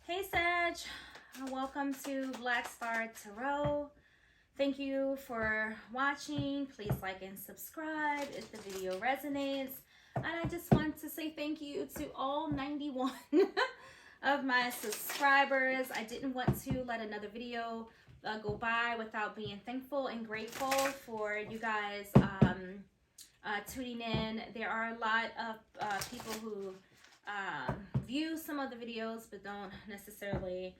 Hey Sag, welcome to Black Star Tarot. Thank you for watching. Please like and subscribe if the video resonates. And I just want to say thank you to all 91 of my subscribers. I didn't want to let another video go by without being thankful and grateful for you guys tuning in. There are a lot of people who view some of the videos but don't necessarily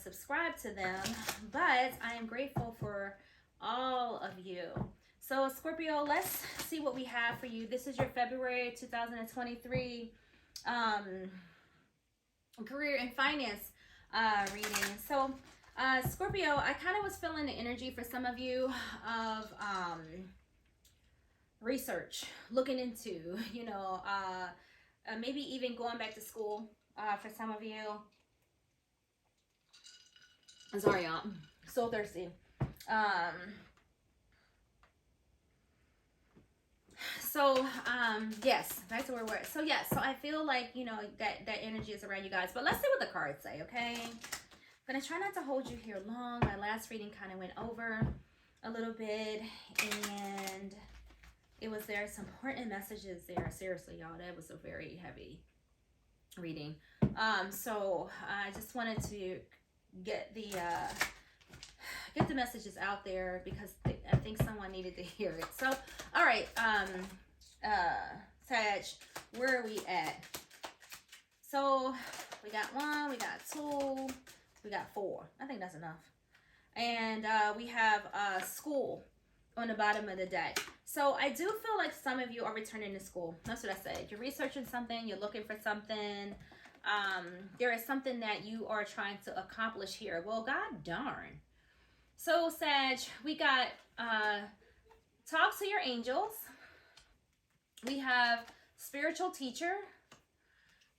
subscribe to them, but I am grateful for all of you. So Scorpio, let's see what we have for you. This is your February 2023 career and finance reading. So Scorpio, I kind of was feeling the energy for some of you of research, looking into, maybe even going back to school for some of you. I'm sorry, y'all. So thirsty. Yes, back to where we're at. So I feel like, that energy is around you guys. But let's see what the cards say, okay? I'm going to try not to hold you here long. My last reading kind of went over a little bit, and there some important messages there. Seriously, y'all, that was a very heavy reading. So I just wanted to get the messages out there because I think someone needed to hear it. So, all right, Sag, where are we at? So we got 1, we got 2, we got 4. I think that's enough. And we have school on the bottom of the deck. So I do feel like some of you are returning to school. That's what I said. You're researching something, you're looking for something. There is something that you are trying to accomplish here. Well, god darn. So Sag, we got talk to your angels. We have spiritual teacher.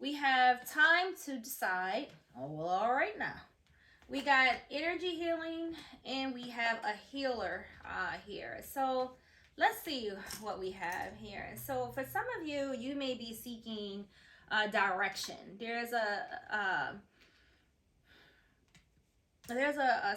We have time to decide. Oh, well, all right now. We got energy healing, and we have a healer here. So let's see what we have here. So for some of you, you may be seeking direction. There's a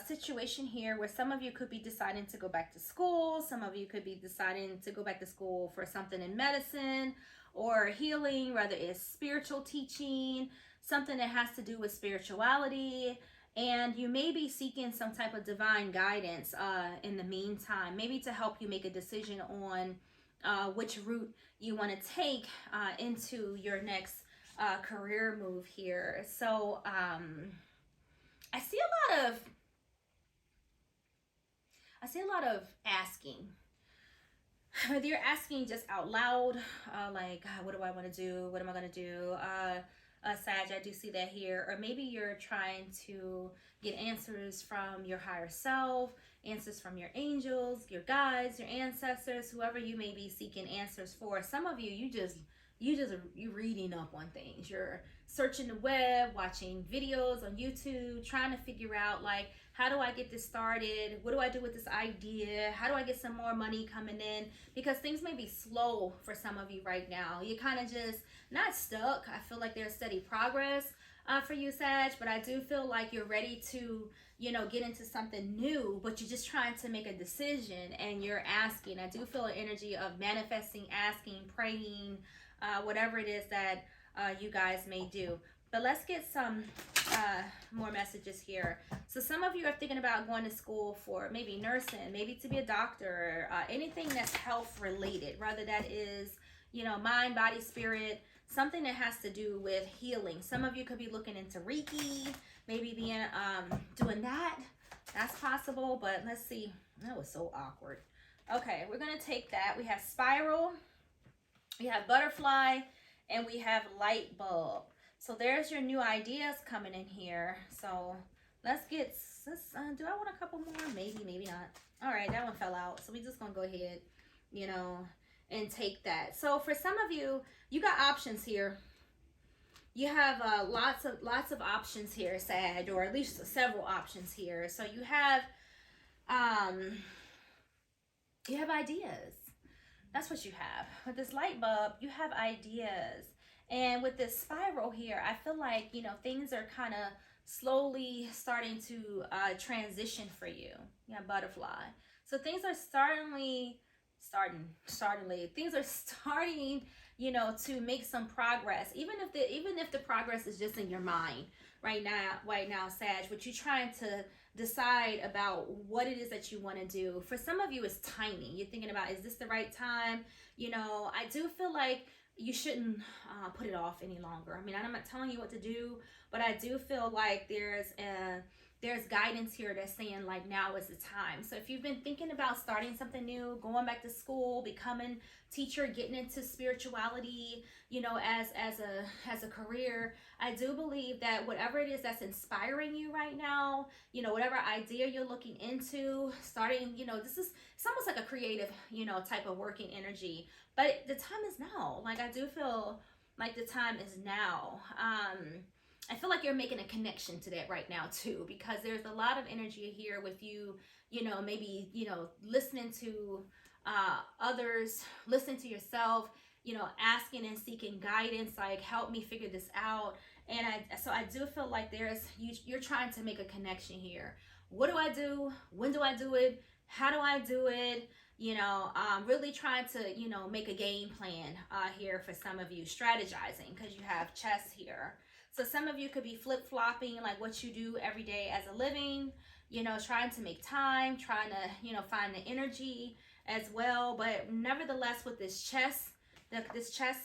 situation here where some of you could be deciding to go back to school. Some of you could be deciding to go back to school for something in medicine or healing, whether it's spiritual teaching, something that has to do with spirituality. And you may be seeking some type of divine guidance in the meantime, maybe to help you make a decision on which route you want to take into your next career move here. So I see a lot of asking. Whether you're asking just out loud, like, what do I want to do? What am I going to do? Sag, I do see that here. Or maybe you're trying to get answers from your higher self, answers from your angels, your guides, your ancestors, whoever you may be seeking answers for. Some of you, you're reading up on things. You're searching the web, watching videos on YouTube, trying to figure out, like, how do I get this started? What do I do with this idea? How do I get some more money coming in? Because things may be slow for some of you right now. You're kind of just not stuck. I feel like there's steady progress for you, Sag, but I do feel like you're ready to, get into something new, but you're just trying to make a decision and you're asking. I do feel an energy of manifesting, asking, praying, whatever it is that you guys may do. But let's get some more messages here. So some of you are thinking about going to school for maybe nursing, maybe to be a doctor, anything that's health related, whether that is, mind, body, spirit, something that has to do with healing. Some of you could be looking into Reiki, maybe being doing that. That's possible, but let's see. That was so awkward. Okay, we're going to take that. We have spiral, we have butterfly, and we have light bulb. So there's your new ideas coming in here. So let's do I want a couple more? Maybe, maybe not. All right, that one fell out. So we're just going to go ahead, and take that. So for some of you, you got options here. You have lots of options here, Sag, or at least several options here. So you have ideas. That's what you have. With this light bulb, you have ideas. And with this spiral here, I feel like, you know, things are kind of slowly starting to transition for you. Yeah, butterfly. So things are things are starting, you know, to make some progress. Even if the progress is just in your mind right now, Sag, what you're trying to decide about what it is that you want to do. For some of you, it's timing. You're thinking about, is this the right time? You know, I do feel like you shouldn't put it off any longer. I mean, I'm not telling you what to do, but I do feel like there's guidance here that's saying like now is the time. So if you've been thinking about starting something new, going back to school, becoming teacher, getting into spirituality, you know, as a career, I do believe that whatever it is that's inspiring you right now, you know, whatever idea you're looking into, starting, you know, it's almost like a creative, you know, type of working energy. But the time is now. Like I do feel like the time is now. I feel like you're making a connection to that right now too, because there's a lot of energy here with you, you know, maybe, you know, listening to others, listening to yourself, you know, asking and seeking guidance, like help me figure this out. And I do feel like you're trying to make a connection here. What do I do? When do I do it? How do I do it? You know, really trying to, you know, make a game plan here for some of you, strategizing, because you have chess here. So some of you could be flip-flopping like what you do every day as a living, you know, trying to make time, trying to, you know, find the energy as well. But nevertheless, with this chess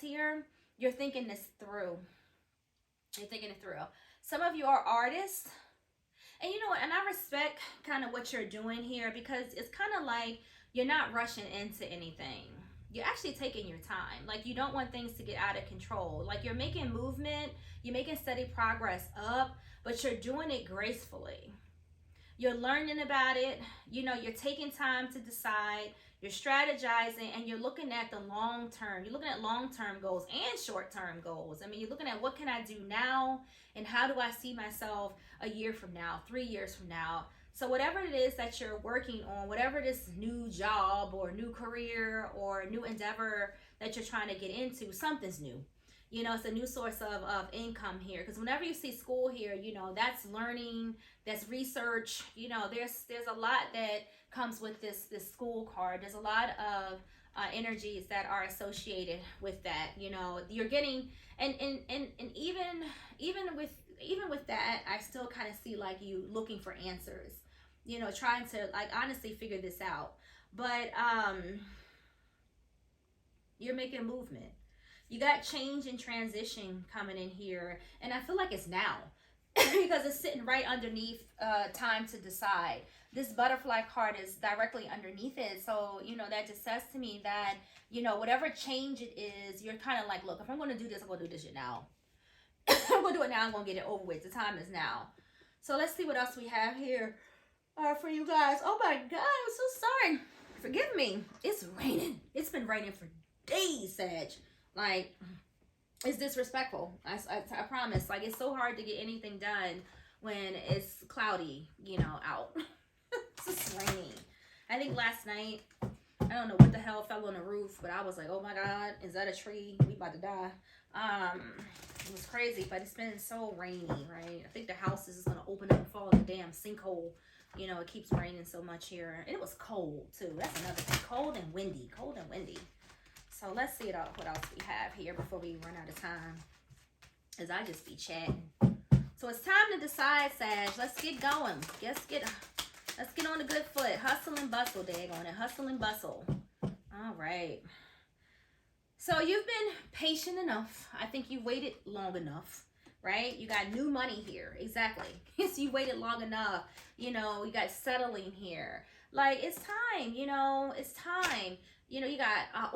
here, you're thinking this through. You're thinking it through. Some of you are artists. And you know what, and I respect kind of what you're doing here, because it's kind of like you're not rushing into anything. You're actually taking your time. Like you don't want things to get out of control. Like you're making movement, you're making steady progress up, but you're doing it gracefully. You're learning about it. You know, you're taking time to decide. You're strategizing, and you're looking at the long term. You're looking at long-term goals and short-term goals. I mean, you're looking at what can I do now, and how do I see myself a year from now, 3 years from now. So whatever it is that you're working on, whatever this new job or new career or new endeavor that you're trying to get into, something's new. You know, it's a new source of income here, because whenever you see school here, you know, that's learning, that's research. You know, there's a lot that comes with this school card. There's a lot of energies that are associated with that. You know, you're getting, and even with that, I still kind of see like you looking for answers, you know, trying to like honestly figure this out. But you're making movement. You got change and transition coming in here, and I feel like it's now because it's sitting right underneath time to decide. This butterfly card is directly underneath it, so you know that just says to me that, you know, whatever change it is, you're kind of like, look, if I'm going to do this, I'm going to do this shit now. I'm going to do it now. I'm going to get it over with. The time is now. So let's see what else we have here for you guys. Oh my God, I'm so sorry. Forgive me. It's raining. It's been raining for days, Sag. Like, it's disrespectful. I promise. Like, it's so hard to get anything done when it's cloudy, you know, out. It's just raining. I think last night, I don't know what the hell fell on the roof, but I was like, oh my God, is that a tree? We about to die. It was crazy, but it's been so rainy, right? I think the house is just gonna open up and fall in the damn sinkhole. You know, it keeps raining so much here. And it was cold too. That's another thing. Cold and windy. So let's see what else we have here before we run out of time, as I just be chatting. So it's time to decide, Sag. Let's get going. Let's get on a good foot. Hustle and bustle, daggone it. Hustle and bustle. All right. So you've been patient enough. I think you waited long enough, right? You got new money here. Exactly. So you waited long enough. You know, you got settling here. Like, it's time, you know, it's time. You know, you got,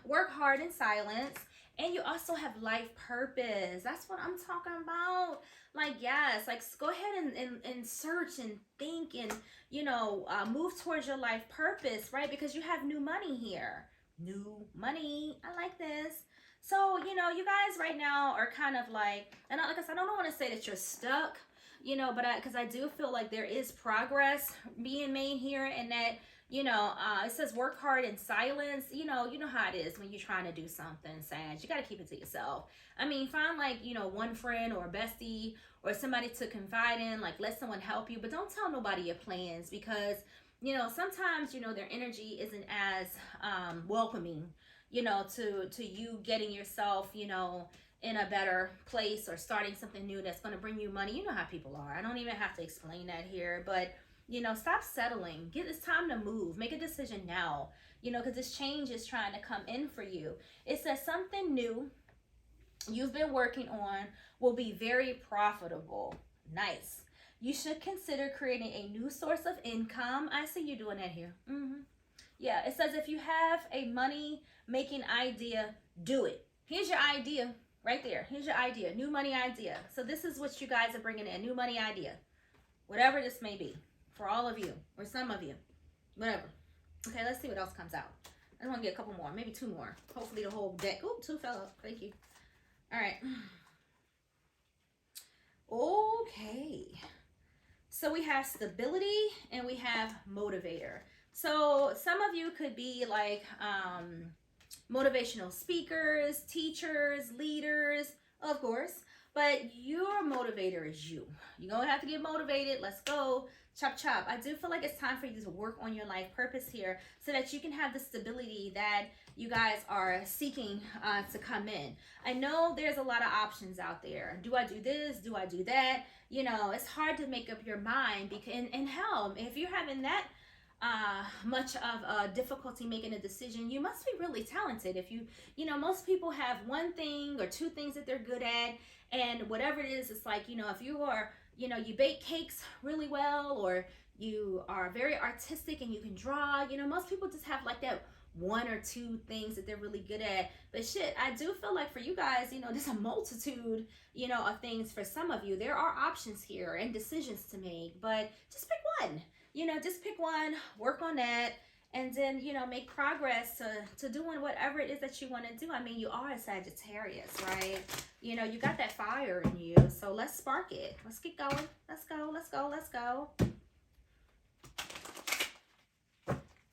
work hard in silence. And you also have life purpose. That's what I'm talking about. Like, yes, like go ahead and search and think and, you know, move towards your life purpose, right? Because you have new money here. New money. I like this. So, you know, you guys right now are kind of like, and like I said, I don't want to say that you're stuck, you know, but because I do feel like there is progress being made here, and that, It says work hard in silence. You know how it is when you're trying to do something, Sag. You got to keep it to yourself. I mean, find like, one friend or a bestie or somebody to confide in, like let someone help you, but don't tell nobody your plans because, sometimes, their energy isn't as welcoming, to you getting yourself, in a better place or starting something new that's going to bring you money. You know how people are. I don't even have to explain that here, but stop settling. It's time to move. Make a decision now, because this change is trying to come in for you. It says something new you've been working on will be very profitable. Nice. You should consider creating a new source of income. I see you doing that here. Yeah, it says if you have a money making idea, do it. Here's your idea right there. Here's your idea, new money idea. So this is what you guys are bringing in, new money idea. Whatever this may be. For all of you, or some of you, whatever. Okay, let's see what else comes out. I want to get a couple more, maybe 2 more. Hopefully the whole deck. Oh, 2 fell up. Thank you. All right. Okay. So we have stability and we have motivator. So some of you could be like motivational speakers, teachers, leaders, of course. But your motivator is you. You're going to have to get motivated. Let's go. Chop, chop. I do feel like it's time for you to work on your life purpose here so that you can have the stability that you guys are seeking to come in. I know there's a lot of options out there. Do I do this? Do I do that? It's hard to make up your mind because, and hell, if you're having that much of difficulty making a decision, you must be really talented. If most people have one thing or 2 things that they're good at, and whatever it is, it's like, if you are, you bake cakes really well, or you are very artistic and you can draw, most people just have like that 1 or 2 things that they're really good at. But shit, I do feel like for you guys, there's a multitude, of things for some of you. There are options here and decisions to make, but just pick one. Just pick one, work on that, and then, make progress to doing whatever it is that you want to do. I mean, you are a Sagittarius, right? You got that fire in you, so let's spark it. Let's keep going. Let's go, let's go, let's go.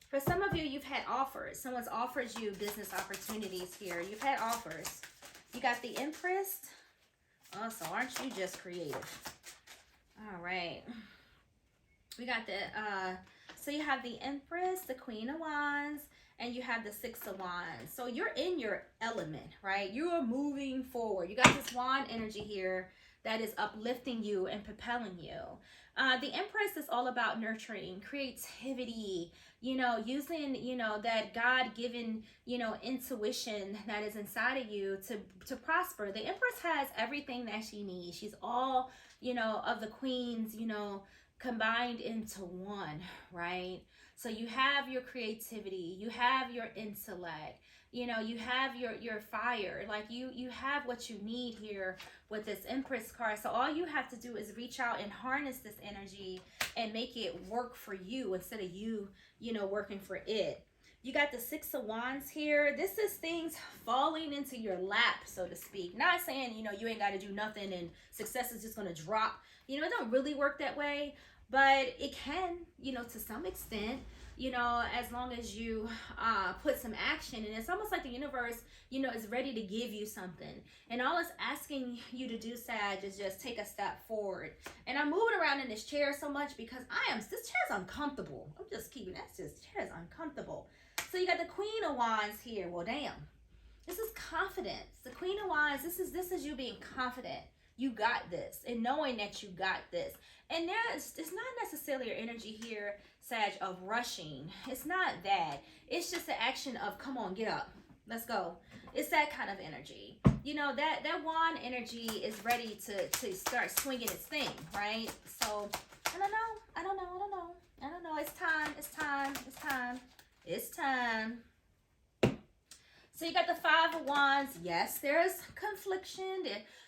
For some of you, you've had offers. Someone's offered you business opportunities here. You've had offers. You got the Empress. Oh, so aren't you just creative? All right. We got the, so you have the Empress, the Queen of Wands, and you have the 6 of Wands. So you're in your element, right? You are moving forward. You got this wand energy here that is uplifting you and propelling you. The Empress is all about nurturing, creativity, using, that God-given, intuition that is inside of you to prosper. The Empress has everything that she needs. She's all, of the queens, combined into one, right? So you have your creativity, you have your intellect, you have your fire, like you have what you need here with this Empress card. So all you have to do is reach out and harness this energy and make it work for you instead of you, working for it. You got the 6 of Wands here. This is things falling into your lap, so to speak. Not saying, you ain't got to do nothing and success is just going to drop. It don't really work that way, but it can, to some extent, as long as you put some action. And it's almost like the universe, is ready to give you something. And all it's asking you to do, Sag, is just take a step forward. And I'm moving around in this chair so much because this chair's uncomfortable. I'm just keeping, chair's uncomfortable. So you got the Queen of Wands here. Well, damn. This is confidence. The Queen of Wands, this is you being confident. You got this, and knowing that you got this. And it's not necessarily your energy here, Sag, of rushing. It's not that. It's just the action of, come on, get up. Let's go. It's that kind of energy. That wand energy is ready to start swinging its thing, right? So, I don't know. It's time. So you got the 5 of Wands. Yes, there's confliction.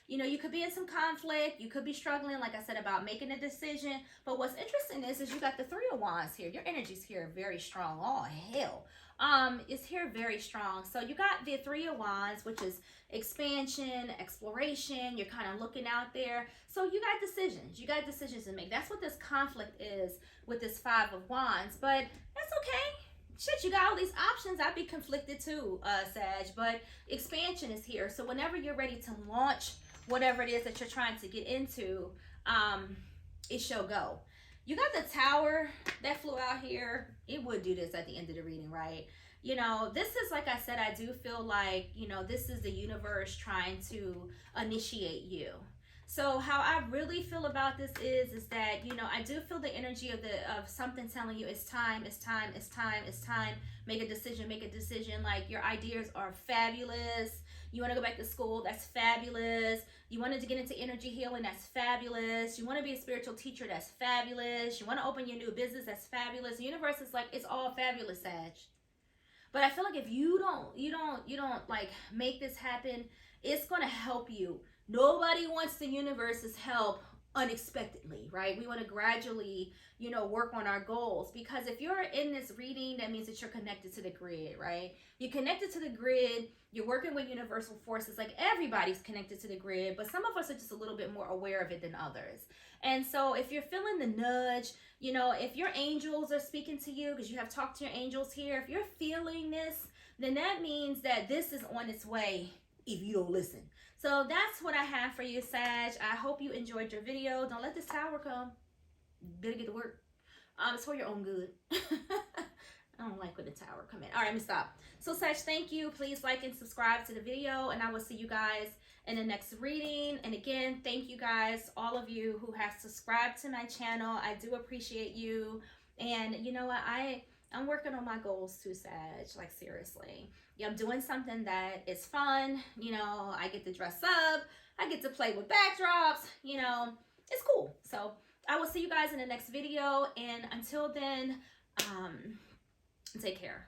You could be in some conflict. You could be struggling, like I said, about making a decision. But what's interesting is you got the 3 of Wands here. Your energy's here very strong. Oh, hell. is here very strong. So you got the Three of Wands, which is expansion, exploration. You're kind of looking out there. So you got decisions. You got decisions to make. That's what this conflict is with this Five of Wands. But that's okay. Shit, you got all these options. I'd be conflicted too, Sag. But expansion is here. So whenever you're ready to launch whatever it is that you're trying to get into, it shall go. You got the Tower that flew out here. It would do this at the end of the reading, right? You know, this is, like I said, I do feel like, you know, this is the universe trying to initiate you. So how I really feel about this is that, you know, I do feel the energy of something telling you it's time, it's time, it's time, it's time. Make a decision, make a decision. Like, your ideas are fabulous. You want to go back to school, that's fabulous. You wanted to get into energy healing, that's fabulous. You want to be a spiritual teacher, that's fabulous. You want to open your new business, that's fabulous. The universe is like, it's all fabulous, Sag. But I feel like if you don't like make this happen, it's going to help you. Nobody wants the universe's help unexpectedly, right? We want to gradually, you know, work on our goals, because if you're in this reading, that means that you're connected to the grid, right? You're connected to the grid. You're working with universal forces. Like, everybody's connected to the grid, but some of us are just a little bit more aware of it than others. And so if you're feeling the nudge, you know, if your angels are speaking to you, because you have talked to your angels here, if you're feeling this, then that means that this is on its way if you don't listen. So that's what I have for you, Sag. I hope you enjoyed your video. Don't let this Tower come. You better get to work. It's for your own good. I don't like when the Tower come in. All right, let me stop. So, Sag, thank you. Please like and subscribe to the video, and I will see you guys in the next reading. And again, thank you guys, all of you who have subscribed to my channel. I do appreciate you. And you know what? I'm working on my goals too, Sag. Like, seriously. Yeah, I'm doing something that is fun. You know, I get to dress up. I get to play with backdrops. You know, it's cool. So I will see you guys in the next video. And until then, take care.